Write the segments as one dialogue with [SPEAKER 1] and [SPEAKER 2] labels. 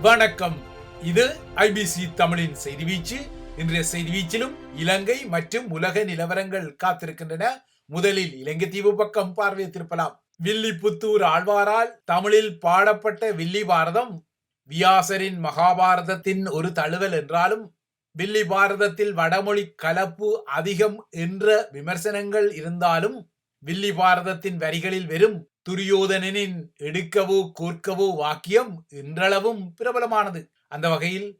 [SPEAKER 1] வணக்கம். இது ஐபிசி தமிழின் செய்தி வீச்சு. இன்றைய செய்தி வீச்சிலும் இலங்கை மற்றும் உலக நிலவரங்கள் காத்திருக்கின்றன. முதலில் இலங்கை தீவு பக்கம் பார்வையை திருப்பலாம். வில்லிபுத்தூர் ஆழ்வாரால் தமிழில் பாடப்பட்ட வில்லி பாரதம் வியாசரின் மகாபாரதத்தின் ஒரு தழுவல் என்றாலும் வில்லி பாரதத்தில் வடமொழி கலப்பு அதிகம் என்ற விமர்சனங்கள் இருந்தாலும் வில்லி பாரதத்தின் வரிகளில் வெறும் துரியோதனனின் எடுக்கவோ கோர்க்கவோ வாக்கியம் இன்றளவும் பிரபலமானது. அந்த வகையில்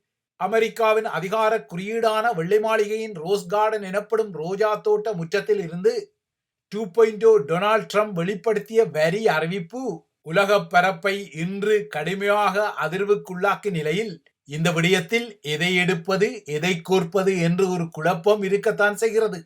[SPEAKER 1] அமெரிக்காவின் அதிகார குறியீடான வெள்ளை மாளிகையின் ரோஸ் கார்டன் எனப்படும் ரோஜா தோட்ட முற்றத்தில் இருந்து 2.0 டொனால்ட் ட்ரம்ப் வெளிப்படுத்திய வரி அறிவிப்பு உலக பரப்பை இன்று கடுமையாக அதிர்வுக்குள்ளாக்கும் நிலையில் இந்த விடயத்தில் எதை எடுப்பது எதை கோர்ப்பது என்று ஒரு குழப்பம் இருக்கத்தான் செய்கிறது.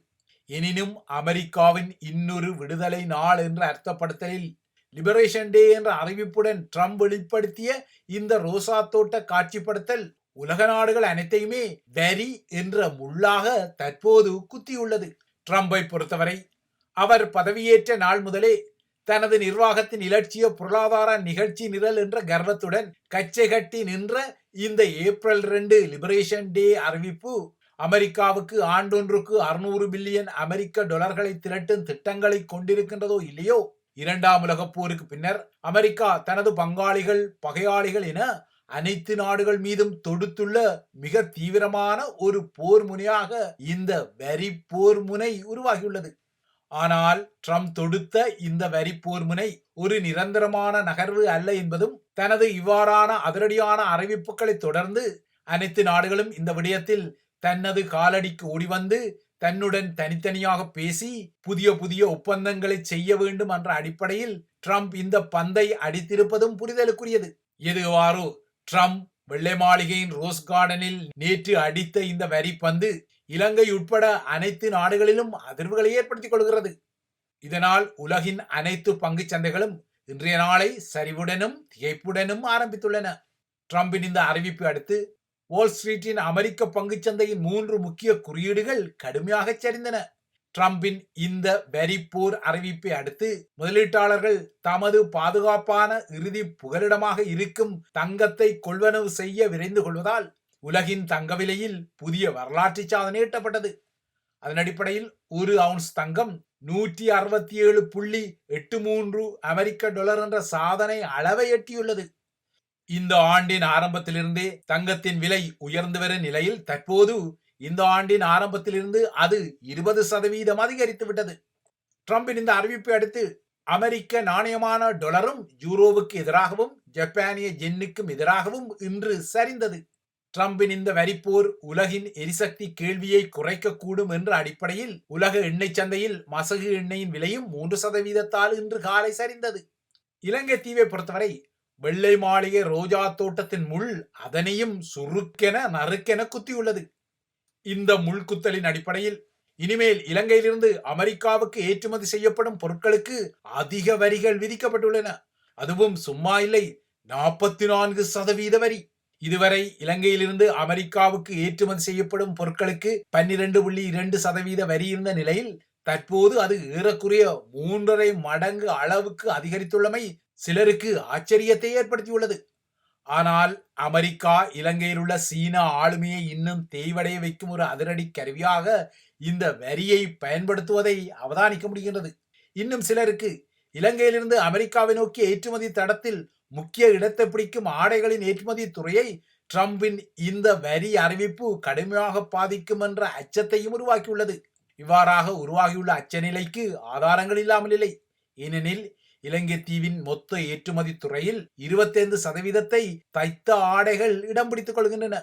[SPEAKER 1] எனினும் அமெரிக்காவின் இன்னொரு விடுதலை நாள் என்ற அர்த்தப்படுத்தலில் லிபரேஷன் டே என்ற அறிவிப்புடன் ட்ரம்ப் வெளிப்படுத்திய இந்த ரோசா தோட்ட காட்சிப்படுத்தல் உலக நாடுகள் அனைத்தையுமே வரி என்ற முள்ளாக தற்போது குத்தியுள்ளது. ட்ரம்பை பொறுத்தவரை அவர் பதவியேற்ற நாள் முதலே தனது நிர்வாகத்தின் இலட்சிய பொருளாதார நிகழ்ச்சி நிரல் என்ற கர்வத்துடன் கச்சை கட்டி நின்ற இந்த ஏப்ரல் 2 லிபரேஷன் டே அறிவிப்பு அமெரிக்காவுக்கு ஆண்டொன்றுக்கு 600 பில்லியன் அமெரிக்க டாலர்களை திரட்டும் திட்டங்களை கொண்டிருக்கின்றதோ இல்லையோ, இரண்டாம் உலகப் போருக்கு பின்னர் அமெரிக்கா தனது பங்காளிகள் பகையாளிகள் என அனைத்து நாடுகள் மீதும் தொடுத்துள்ள மிக தீவிரமான ஒரு போர் முனையாக இந்த வரி போர் முனை உருவாகியுள்ளது. ஆனால் ட்ரம்ப் தொடுத்த இந்த வரி போர் முனை ஒரு நிரந்தரமான நகர்வு அல்ல என்பதும் தனது இவ்வாறான அதிரடியான அறிவிப்புகளை தொடர்ந்து அனைத்து நாடுகளும் இந்த விடயத்தில் தனது காலடிக்கு ஓடிவந்து தன்னுடன் தனித்தனியாக பேசி புதிய ஒப்பந்தங்களை செய்ய வேண்டும் என்ற அடிப்படையில் ட்ரம்ப் இந்த பந்தை அடித்திருப்பதும் புரிதலுக்குரியது. எதுவாரோ ட்ரம்ப் வெள்ளை மாளிகையின் ரோஸ் கார்டனில் நேற்று அடித்த இந்த வரி பந்து இலங்கை உட்பட அனைத்து நாடுகளிலும் அதிர்வுகளை ஏற்படுத்திக் கொள்கிறது. இதனால் உலகின் அனைத்து பங்கு சந்தைகளும் இன்றைய நாளை சரிவுடனும் திகைப்புடனும் ஆரம்பித்துள்ளன. ட்ரம்பின் இந்த அறிவிப்பு அடுத்து வால் ஸ்ட்ரீட்டின் அமெரிக்க பங்குச்சந்தையின் 3 முக்கிய குறியீடுகள் கடுமையாக சரிந்தன. ட்ரம்பின் இந்த வரி போர் அறிவிப்பை அடுத்து முதலீட்டாளர்கள் தமது பாதுகாப்பான இறுதி புகலிடமாக இருக்கும் தங்கத்தை கொள்வனவு செய்ய விரைந்து கொள்வதால் உலகின் தங்க விலையில் புதிய வரலாற்று சாதனை எட்டப்பட்டது. அதன் அடிப்படையில் ஒரு அவுன்ஸ் தங்கம் 167.83 அமெரிக்க டாலர் என்ற சாதனை அளவை எட்டியுள்ளது. இந்த ஆண்டின் ஆரம்பத்திலிருந்தே தங்கத்தின் விலை உயர்ந்து வரும் நிலையில் தற்போது இந்த ஆண்டின் ஆரம்பத்திலிருந்து அது 20% அதிகரித்து விட்டது. ட்ரம்பின் இந்த அறிவிப்பை அடுத்து அமெரிக்க நாணயமான டாலரும் யூரோவுக்கு எதிராகவும் ஜப்பானிய ஜென்னுக்கும் எதிராகவும் இன்று சரிந்தது. ட்ரம்பின் இந்த வரிப்போர் உலகின் எரிசக்தி கேள்வியை குறைக்கக்கூடும் என்ற அடிப்படையில் உலக எண்ணெய் சந்தையில் மசகு எண்ணெயின் விலையும் 3% இன்று காலை சரிந்தது. இலங்கை தீவை பொறுத்தவரை வெள்ளை மாளிகை ரோஜா தோட்டத்தின் முள் அதனையும் சுருக்கென நறுக்கென குத்தியுள்ளது. இந்த முள்குத்தலின் அடிப்படையில் இனிமேல் இலங்கையிலிருந்து அமெரிக்காவுக்கு ஏற்றுமதி செய்யப்படும் பொருட்களுக்கு அதிக வரிகள் விதிக்கப்பட்டுள்ளன. அதுவும் சும்மா இல்லை, 44% வரி. இதுவரை இலங்கையிலிருந்து அமெரிக்காவுக்கு ஏற்றுமதி செய்யப்படும் பொருட்களுக்கு 12.2% வரி இருந்த நிலையில் தற்போது அது ஏறக்குறைய 3.5 மடங்கு அளவுக்கு அதிகரித்துள்ளமை சிலருக்கு ஆச்சரியத்தை ஏற்படுத்தியுள்ளது. ஆனால் அமெரிக்கா இலங்கையில் உள்ள சீன ஆளுமையை இன்னும் தேய்வடைய வைக்கும் ஒரு அதிரடி கருவியாக இந்த வரியை பயன்படுத்துவதை அவதானிக்க முடிகின்றது. இன்னும் சிலருக்கு இலங்கையிலிருந்து அமெரிக்காவை நோக்கிய ஏற்றுமதி தடத்தில் முக்கிய இடத்தை பிடிக்கும் ஆடைகளின் ஏற்றுமதி துறையை ட்ரம்பின் இந்த வரி அறிவிப்பு கடுமையாக பாதிக்கும் என்ற அச்சத்தையும் உருவாக்கியுள்ளது. இவ்வாறாக உருவாகியுள்ள அச்ச நிலைக்கு ஆதாரங்கள் இல்லாமல் இல்லை. ஏனெனில் இலங்கை தீவின் மொத்த ஏற்றுமதி துறையில் 25% தைத்த ஆடைகள் இடம் பிடித்துக் கொள்கின்றன.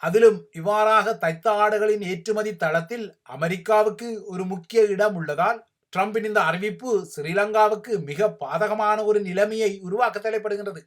[SPEAKER 1] அதிலும் இவ்வாறாக தைத்த ஆடைகளின் ஏற்றுமதி தளத்தில் அமெரிக்காவுக்கு ஒரு முக்கிய இடம் உள்ளதால் ட்ரம்பின் இந்த அறிவிப்பு ஸ்ரீலங்காவுக்கு மிக பாதகமான ஒரு நிலைமையை உருவாக்க தலைப்படுகின்றது.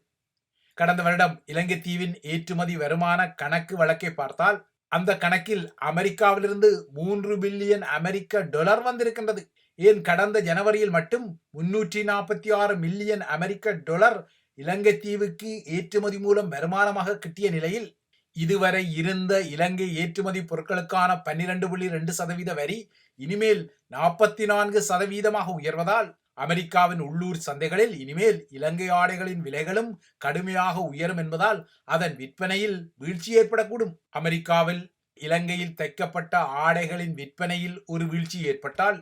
[SPEAKER 1] கடந்த வருடம் இலங்கை தீவின் ஏற்றுமதி வருமான கணக்கு வழக்கை பார்த்தால் அந்த கணக்கில் அமெரிக்காவிலிருந்து 3 பில்லியன் அமெரிக்க டாலர் வந்திருக்கின்றது. ஏன் கடந்த ஜனவரியில் மட்டும் 346 மில்லியன் அமெரிக்க டாலர் இலங்கை தீவுக்கு ஏற்றுமதி மூலம் வருமானமாக கிட்டிய நிலையில் இதுவரை இருந்த இலங்கை ஏற்றுமதி பொருட்களுக்கான 12.2% வரி இனிமேல் 44% உயர்வதால் அமெரிக்காவின் உள்ளூர் சந்தைகளில் இனிமேல் இலங்கை ஆடைகளின் விலைகளும் கடுமையாக உயரும் என்பதால் அதன் விற்பனையில் வீழ்ச்சி ஏற்படக்கூடும். அமெரிக்காவில் இலங்கையில் தைக்கப்பட்ட ஆடைகளின் விற்பனையில் ஒரு வீழ்ச்சி ஏற்பட்டால்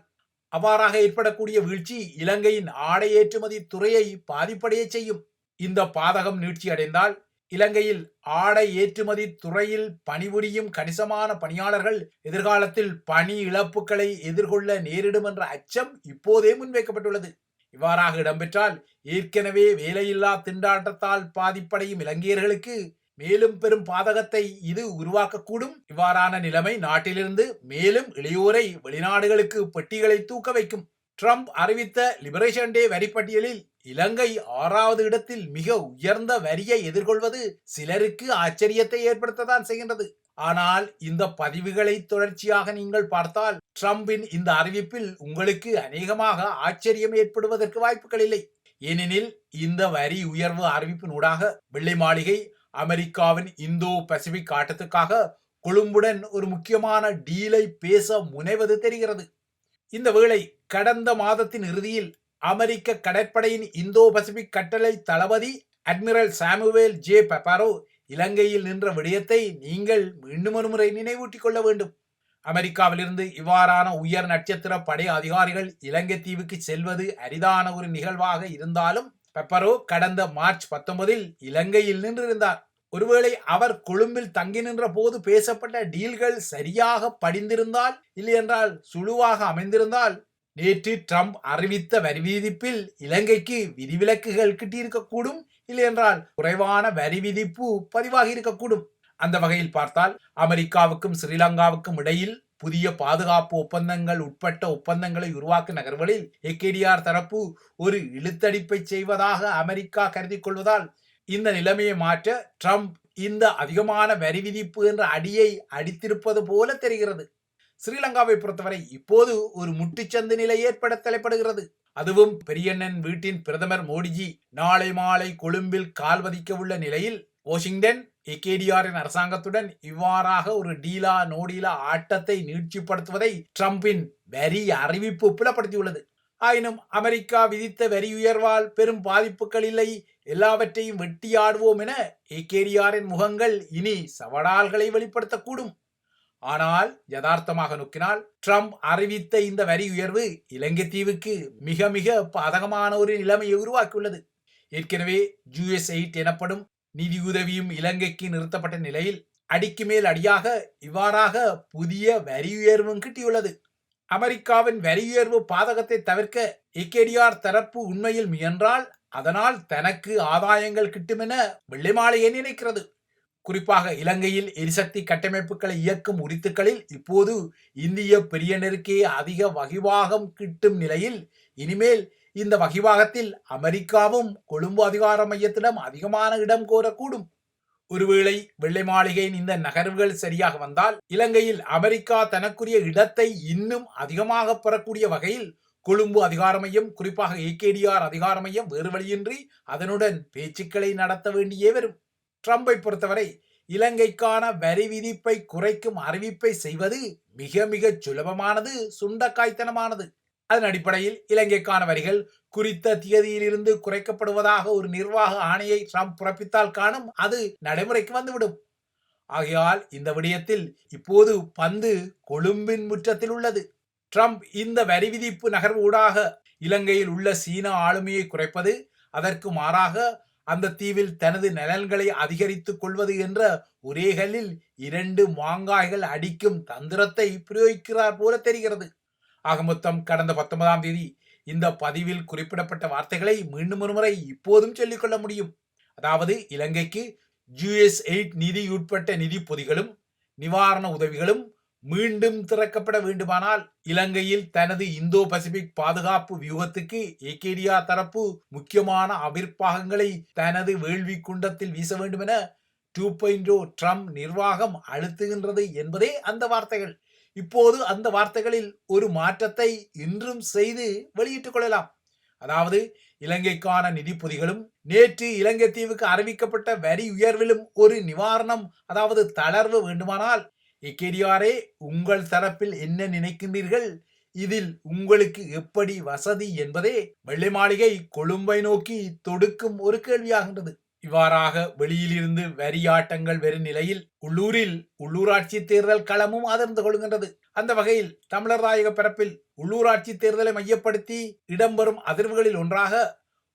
[SPEAKER 1] அவ்வாறாக ஏற்படக்கூடிய வீழ்ச்சி இலங்கையின் ஆடை ஏற்றுமதி துறையை பாதிப்படைய செய்யும். இந்த பாதகம் நீட்சி அடைந்தால் இலங்கையில் ஆடை ஏற்றுமதி துறையில் பணிபுரியும் கணிசமான பணியாளர்கள் எதிர்காலத்தில் பணி இழப்புகளை எதிர்கொள்ள நேரிடும் என்ற அச்சம் இப்போதே முன்வைக்கப்பட்டுள்ளது. இவ்வாறாக இடம்பெற்றால் ஏற்கனவே வேலையில்லா திண்டாட்டத்தால் பாதிப்படையும் இலங்கையர்களுக்கு மேலும் பெரும் பாதகத்தை இது உருவாக்கக்கூடும். இவ்வாறான நிலைமை நாட்டிலிருந்து மேலும் இளையோரை வெளிநாடுகளுக்கு பெட்டிகளை தூக்க வைக்கும். ட்ரம்ப் அறிவித்த லிபரேஷன் டே வரிப்பட்டியலில் இலங்கை 6வது இடத்தில் மிக உயர்ந்த வரியை எதிர்கொள்வது சிலருக்கு ஆச்சரியத்தை ஏற்படுத்தத்தான் செய்கின்றது. ஆனால் இந்த பதிவுகளை தொடர்ச்சியாக நீங்கள் பார்த்தால் ட்ரம்பின் இந்த அறிவிப்பில் உங்களுக்கு அநேகமாக ஆச்சரியம் ஏற்படுவதற்கு வாய்ப்புகள் இல்லை. ஏனெனில் இந்த வரி உயர்வு அறிவிப்பினூடாக வெள்ளை மாளிகை அமெரிக்காவின் இந்தோ பசிபிக் ஆட்டத்துக்காக கொழும்புடன் ஒரு முக்கியமான டீலை பேச முனைவது தெரிகிறது. இந்த வேளை கடந்த மாதத்தின் இறுதியில் அமெரிக்க கடற்படையின் இந்தோ பசிபிக் கட்டளை தளபதி அட்மிரல் சாமுவேல் ஜே பெப்பாரோ இலங்கையில் நின்ற விடயத்தை நீங்கள் மீண்டும் ஒரு முறை நினைவூட்டிக் கொள்ள வேண்டும். அமெரிக்காவிலிருந்து இவ்வாறான உயர் நட்சத்திர படை அதிகாரிகள் இலங்கை தீவுக்கு செல்வது அரிதான ஒரு நிகழ்வாக இருந்தாலும் பெப்பரோ கடந்த மார்ச் 19 இலங்கையில் நின்றிருந்தார். ஒருவேளை அவர் கொழும்பில் தங்கி நின்ற போது பேசப்பட்ட டீல்கள் சரியாக படிந்திருந்தால், இல்லையென்றால் சுழுவாக அமைந்திருந்தால் நேற்று ட்ரம்ப் அறிவித்த வரி விதிப்பில் இலங்கைக்கு விதிவிலக்குகள் கிட்டியிருக்கக்கூடும், இல்லையென்றால் குறைவான வரி விதிப்பு பதிவாகி இருக்கக்கூடும். அந்த வகையில் பார்த்தால் அமெரிக்காவுக்கும் ஸ்ரீலங்காவுக்கும் இடையில் புதிய பாதுகாப்பு ஒப்பந்தங்கள் உட்பட்ட ஒப்பந்தங்களை உருவாக்கும் நகர்வுகளில் ஏகேடிஆர் தரப்பு ஒரு இழுத்தடிப்பை செய்வதாக அமெரிக்கா கருதி கொள்வதால் இந்த நிலைமையை மாற்ற ட்ரம்ப் இந்த அதிகமான வரி விதிப்பு என்ற அடியை அடித்திருப்பது போல தெரிகிறது. ஸ்ரீலங்காவை பொறுத்தவரை இப்போது ஒரு முட்டுச்சந்து நிலை ஏற்பட தலைப்படுகிறது. அதுவும் பெரியண்ணன் வீட்டின் பிரதமர் மோடிஜி நாளை மாலை கொழும்பில் கால்வதிக்க உள்ள நிலையில் வாஷிங்டன் ஏகேடிஆரின் அரசாங்கத்துடன் இவ்வாறாக ஒரு டீலா நோடீலா ஆட்டத்தை நீட்சிப்படுத்துவதை ட்ரம்பின் வரி அறிவிப்பு புலப்படுத்தியுள்ளது. ஆயினும் அமெரிக்கா விதித்த வரி உயர்வால் பெரும் பாதிப்புகள் இல்லை, எல்லாவற்றையும் வெட்டியாடுவோம் என ஏகேடிஆரின் முகங்கள் இனி சவடால்களை வெளிப்படுத்தக்கூடும். ஆனால் யதார்த்தமாக நோக்கினால் ட்ரம்ப் அறிவித்த இந்த வரி உயர்வு இலங்கை தீவுக்கு மிக மிக பாதகமான ஒரு நிலைமையை உருவாக்கியுள்ளது. ஏற்கனவே US8 எனப்படும் நிதியுதவியும் இலங்கைக்கு நிறுத்தப்பட்ட நிலையில் அடிக்கு மேல் அடியாக இவ்வாறாக புதிய வரி உயர்வும் கிட்டியுள்ளது. அமெரிக்காவின் வரி உயர்வு பாதகத்தை தவிர்க்க ஏகேடிஆர் தரப்பு உண்மையில் முயன்றால் அதனால் தனக்கு ஆதாயங்கள் கிட்டும் என வெள்ளை மாளிகை நினைக்கிறது. குறிப்பாக இலங்கையில் எரிசக்தி கட்டமைப்புகளை இயக்கும் உரித்துக்களில் இப்போது இந்திய பெரியனருக்கே அதிக வகிவாகம் கிட்டும் நிலையில் இனிமேல் இந்த வகிவாகத்தில் அமெரிக்காவும் கொழும்பு அதிகார மையத்திடம் அதிகமான இடம் கோரக்கூடும். ஒருவேளை வெள்ளை மாளிகையின் இந்த நகர்வுகள் சரியாக வந்தால் இலங்கையில் அமெரிக்கா தனக்குரிய இடத்தை இன்னும் அதிகமாக பெறக்கூடிய வகையில் கொழும்பு அதிகார மையம், குறிப்பாக ஏகேடிஆர் அதிகார மையம் வேறு வழியின்றி அதனுடன் பேச்சுக்களை நடத்த வேண்டியே வரும். ட்ரம்பை பொறுத்தவரை இலங்கைக்கான வரி விதிப்பை குறைக்கும் அறிவிப்பை செய்வது மிக மிக சுலபமானது, சுண்டக்காய்த்தனமானது. அதன் அடிப்படையில் இலங்கைக்கான வரிகள் குறித்த தேதியிலிருந்து குறைக்கப்படுவதாக ஒரு நிர்வாக ஆணையை ட்ரம்ப் பிறப்பித்தால் காணும் அது நடைமுறைக்கு வந்துவிடும். ஆகையால் இந்த விடயத்தில் இப்போது பந்து கொழும்பின் முற்றத்தில் உள்ளது. ட்ரம்ப் இந்த வரி விதிப்பு நகர்வு ஊடாக இலங்கையில் உள்ள சீன ஆளுமையை குறைப்பது, அதற்கு மாறாக அந்த தீவில் தனது நலன்களை அதிகரித்துக் கொள்வது என்ற ஒரே கல்லில் 2 மாங்காய்கள் அடிக்கும் தந்திரத்தை பிரயோகிக்கிறார் போல தெரிகிறது. ஆக மொத்தம் கடந்த 19ஆம் தேதி இந்த பதிவில் குறிப்பிடப்பட்ட வார்த்தைகளை மீண்டும் ஒருமுறை இப்போதும் சொல்லிக்கொள்ள முடியும். அதாவது இலங்கைக்கு US8 நிதி உட்பட்ட நிதி பொதிகளும் நிவாரண உதவிகளும் மீண்டும் திறக்கப்பட வேண்டுமானால் இலங்கையில் தனது இந்தோ பசிபிக் பாதுகாப்பு வியூகத்துக்கு ஏகேடிஆர் தரப்பு முக்கியமான அபிற்பாகங்களை தனது வேள்வி குண்டத்தில் வீச வேண்டும் என 2.0 ட்ரம்ப் நிர்வாகம் அழுத்துகின்றது என்பதே அந்த வார்த்தைகள். இப்போது அந்த வார்த்தைகளில் ஒரு மாற்றத்தை இன்றும் செய்து வெளியிட்டுக் கொள்ளலாம். அதாவது இலங்கைக்கான நிதி பொதிகளும் நேற்று இலங்கை தீவுக்கு அறிவிக்கப்பட்ட வரி உயர்விலும் ஒரு நிவாரணம், அதாவது தளர்வு வேண்டுமானால் ஏகேடிஆரே உங்கள் தரப்பில் என்ன நினைக்கின்றீர்கள், இதில் உங்களுக்கு எப்படி வசதி என்பதே வெள்ளை மாளிகை கொழும்பை நோக்கி தொடுக்கும் ஒரு கேள்வியாகின்றது. இவ்வாறாக வெளியிலிருந்து வரியாட்டங்கள் வரும் நிலையில் உள்ளூரில் உள்ளூராட்சி தேர்தல் களமும் அதிர்ந்து கொள்கின்றது. அந்த வகையில் தமிழர் தாயக பரப்பில் உள்ளூராட்சி தேர்தலை மையப்படுத்தி இடம்பெறும் அதிர்வுகளில் ஒன்றாக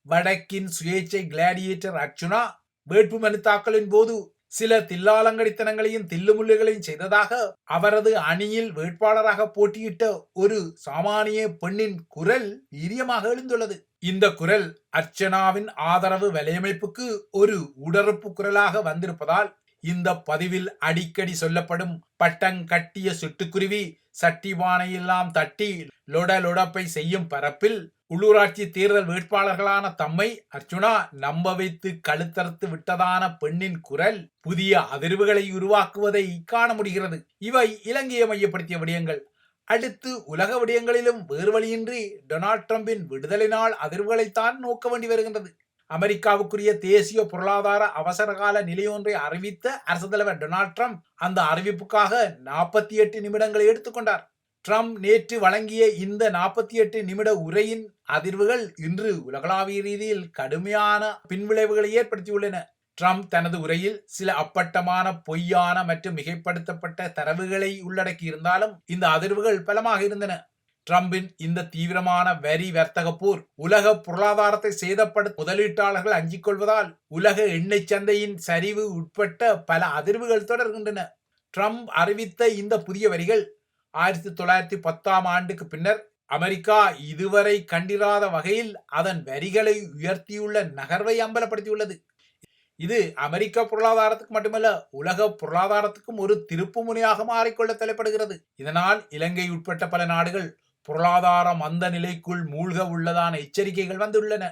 [SPEAKER 1] வடக்கின் சுயேட்சை கிளாடியேட்டர் அர்ச்சுனா வேட்புமனு தாக்கலின் போது சில தில்லாலங்கடித்தனங்களையும் தில்லுமுள்ளுகளையும் செய்ததாக அவரது அணியில் வேட்பாளராக போட்டியிட்ட ஒரு சாமானிய பெண்ணின் குரல் வீரியமாக எழுந்துள்ளது. இந்த குரல் அர்ச்சனாவின் ஆதரவு வலையமைப்புக்கு ஒரு உடறுப்பு குரலாக வந்திருப்பதால் இந்த பதிவில் அடிக்கடி சொல்லப்படும் பட்டங்கட்டிய சிட்டுக்குருவி சட்டிபானையெல்லாம் தட்டி லொடலொடப்பை செய்யும் பரப்பில் உள்ளூராட்சி தேர்தல் வேட்பாளர்களான தம்மை அர்ச்சுனா நம்ப வைத்து கழுத்தறுத்து விட்டதான பெண்ணின் குரல் புதிய அதிர்வுகளை உருவாக்குவதை காண முடிகிறது. இவை இலங்கையை மையப்படுத்திய விடயங்கள். அடுத்து உலக விடயங்களிலும் வேறு வழியின்றி டொனால்ட் டிரம்பின் விடுதலை நாள் அதிர்வுகளைத்தான் நோக்க வேண்டி வருகின்றது. அமெரிக்காவுக்குரிய தேசிய பொருளாதார அவசரகால நிலையொன்றை அறிவித்த அரசு தலைவர் டொனால்ட் ட்ரம்ப் அந்த அறிவிப்புக்காக 48 நிமிடங்களை எடுத்துக்கொண்டார். ட்ரம்ப் நேற்று வழங்கிய இந்த 48 நிமிட உரையின் அதிர்வுகள் இன்று உலகளாவிய ரீதியில் கடுமையான பின்விளைவுகளை ஏற்படுத்தியுள்ளன. ட்ரம்ப் தனது உரையில் சில அப்பட்டமான பொய்யான மற்றும் மிகைப்படுத்தப்பட்ட தரவுகளை உள்ளடக்கி இருந்தாலும் இந்த அதிர்வுகள் பலமாக இருந்தன. ட்ரம்பின் இந்த தீவிரமான வரி வர்த்தக போர் உலக பொருளாதாரத்தை சேதப்படுத்த முதலீட்டாளர்கள் அஞ்சிக் கொள்வதால் உலக எண்ணெய் சந்தையின் சரிவு உட்பட்ட பல அதிர்வுகள் தொடர்கின்றன. ட்ரம்ப் அறிவித்த இந்த புதிய வரிகள் 1910ஆம் ஆண்டுக்கு பின்னர் அமெரிக்கா இதுவரை கண்டிராத வகையில் அதன் வரிகளை உயர்த்தியுள்ள நகர்வை அம்பலப்படுத்தியுள்ளது. இது அமெரிக்க பொருளாதாரத்துக்கு மட்டுமல்ல உலக பொருளாதாரத்துக்கும் ஒரு திருப்பு முனையாக மாறிக்கொள்ள தலைப்படுகிறது. இதனால் இலங்கை உட்பட்ட பல நாடுகள் பொருளாதார மந்த நிலைக்குள் மூழ்க உள்ளதான எச்சரிக்கைகள் வந்துள்ளன.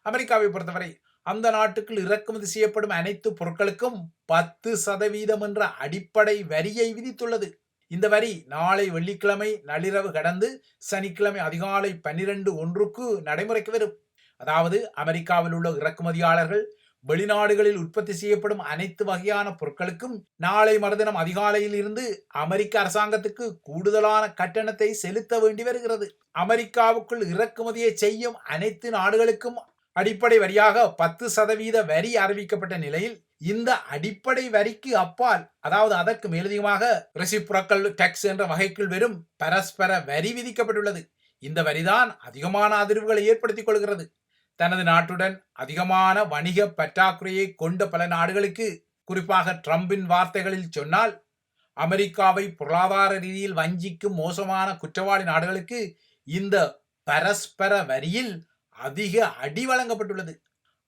[SPEAKER 1] அமெரிக்காவை பொறுத்தவரை அந்த நாட்டுக்குள் இறக்குமதி செய்யப்படும் அனைத்து பொருட்களுக்கும் 10% என்ற அடிப்படை வரியை விதித்துள்ளது. இந்த வரி நாளை வெள்ளிக்கிழமை நள்ளிரவு கடந்து சனிக்கிழமை அதிகாலை 12:01 நடைமுறைக்கு வரும். அதாவது அமெரிக்காவில் உள்ள இறக்குமதியாளர்கள் வெளிநாடுகளில் உற்பத்தி செய்யப்படும் அனைத்து வகையான பொருட்களுக்கும் நாளை மறுதினம் அதிகாலையில் இருந்து அமெரிக்க அரசாங்கத்துக்கு கூடுதலான கட்டணத்தை செலுத்த வேண்டி வருகிறது. அமெரிக்காவுக்குள் இறக்குமதியை செய்யும் அனைத்து நாடுகளுக்கும் அடிப்படை வரியாக 10% வரி அறிவிக்கப்பட்ட நிலையில் இந்த அடிப்படை வரிக்கு அப்பால், அதாவது அதற்கு மேலதிகமாக ரெசிப்ரோக்கல் டாக்ஸ் என்ற வகைக்குள் வெறும் பரஸ்பர வரி விதிக்கப்பட்டுள்ளது. இந்த வரிதான் அதிகமான அதிர்வுகளை ஏற்படுத்திக் கொள்கிறது. தனது நாட்டுடன் அதிகமான வணிக பற்றாக்குறையை கொண்ட பல நாடுகளுக்கு, குறிப்பாக ட்ரம்பின் வார்த்தைகளில் சொன்னால் அமெரிக்காவை பொருளாதார ரீதியில் வஞ்சிக்கும் மோசமான குற்றவாளி நாடுகளுக்கு இந்த பரஸ்பர வரியில் அதிக அடி வழங்கப்பட்டுள்ளது.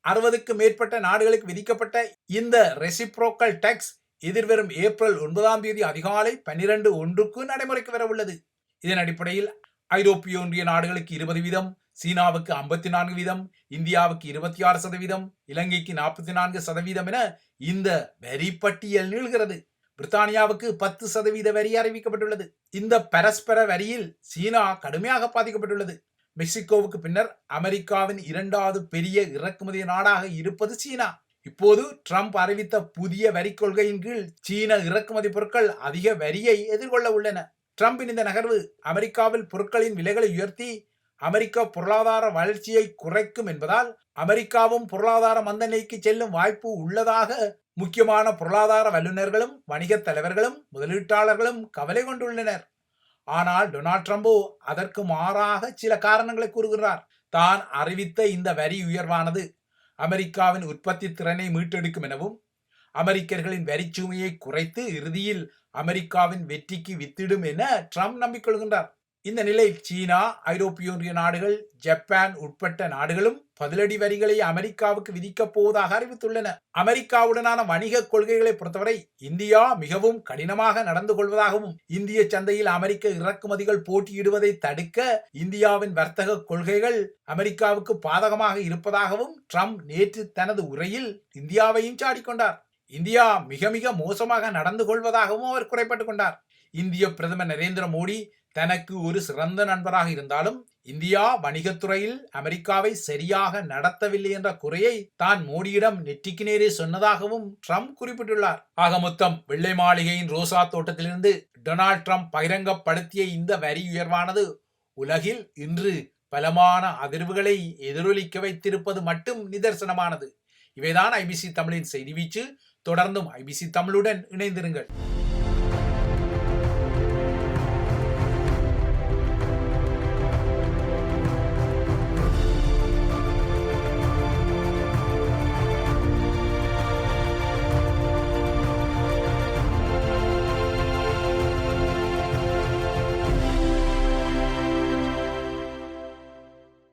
[SPEAKER 1] 60க்கு மேற்பட்ட நாடுகளுக்கு விதிக்கப்பட்ட இந்த ரெசிப்ரோக்கல் டாக்ஸ் எதிர்வரும் ஏப்ரல் 9ஆம் தேதி அதிகாலை 12:01 நடைமுறைக்கு வர உள்ளது. இதன் அடிப்படையில் ஐரோப்பிய ஒன்றிய நாடுகளுக்கு 20%, சீனாவுக்கு 54%, இந்தியாவுக்கு 26%, இலங்கைக்கு 44% என இந்த வரி பட்டியல் நீள்கிறது. பிரித்தானியாவுக்கு 10% வரி அறிவிக்கப்பட்டுள்ளது. இந்த பரஸ்பர வரியில் சீனா கடுமையாக பாதிக்கப்பட்டுள்ளது. மெக்சிகோவுக்கு பின்னர் அமெரிக்காவின் 2வது பெரிய இறக்குமதி நாடாக இருப்பது சீனா. இப்போது ட்ரம்ப் அறிவித்த புதிய வரி கொள்கையின் கீழ் சீன இறக்குமதி பொருட்கள் அதிக வரியை எதிர்கொள்ள உள்ளன. ட்ரம்பின் இந்த நகர்வு அமெரிக்காவில் பொருட்களின் விலைகளை உயர்த்தி அமெரிக்க பொருளாதார வளர்ச்சியை குறைக்கும் என்பதால் அமெரிக்காவும் பொருளாதார மந்த நிலைக்கு செல்லும் வாய்ப்பு உள்ளதாக முக்கியமான பொருளாதார வல்லுநர்களும் வணிக தலைவர்களும் முதலீட்டாளர்களும் கவலை கொண்டுள்ளனர். ஆனால் டொனால்ட் ட்ரம்போ அதற்கு மாறாக சில காரணங்களை கூறுகிறார். தான் அறிவித்த இந்த வரி உயர்வானது அமெரிக்காவின் உற்பத்தி திறனை மீட்டெடுக்கும் எனவும் அமெரிக்கர்களின் வரிச்சுமையை குறைத்து இறுதியில் அமெரிக்காவின் வெற்றிக்கு வித்திடும் என ட்ரம்ப் நம்பிக்கொள்கின்றார். இந்த நிலையில் சீனா, ஐரோப்பிய ஒன்றிய நாடுகள், ஜப்பான் உட்பட்ட நாடுகளும் பதிலடி வரிகளை அமெரிக்காவுக்கு விதிக்கப் போவதாக அறிவித்துள்ளன. அமெரிக்காவுடனான வணிக கொள்கைகளை பொறுத்தவரை இந்தியா மிகவும் கடினமாக நடந்து கொள்வதாகவும் இந்திய சந்தையில் அமெரிக்க இறக்குமதிகள் போட்டியிடுவதை தடுக்க இந்தியாவின் வர்த்தக கொள்கைகள் அமெரிக்காவுக்கு பாதகமாக இருப்பதாகவும் ட்ரம்ப் நேற்று தனது உரையில் இந்தியாவையும் சாடிக்கொண்டார். இந்தியா மிக மிக மோசமாக நடந்து கொள்வதாகவும் அவர் குறைப்பட்டுக் கொண்டார். இந்திய பிரதமர் நரேந்திர மோடி தனக்கு ஒரு சிறந்த நண்பராக இருந்தாலும் இந்தியா வணிகத்துறையில் அமெரிக்காவை சரியாக நடத்தவில்லை என்ற குறையை தான் மோடியிடம் நெற்றிக்கு நேரே சொன்னதாகவும் ட்ரம்ப் குறிப்பிட்டுள்ளார். ஆக மொத்தம் வெள்ளை மாளிகையின் ரோசா தோட்டத்திலிருந்து டொனால்ட் ட்ரம்ப் பகிரங்கப்படுத்திய இந்த வரி உயர்வானது உலகில் இன்று பலமான அதிர்வுகளை எதிரொலிக்க வைத்திருப்பது மட்டும் நிதர்சனமானது. இவைதான் ஐபிசி தமிழின் செய்தி வீச்சு. தொடர்ந்தும் ஐபிசி தமிழுடன் இணைந்திருங்கள்.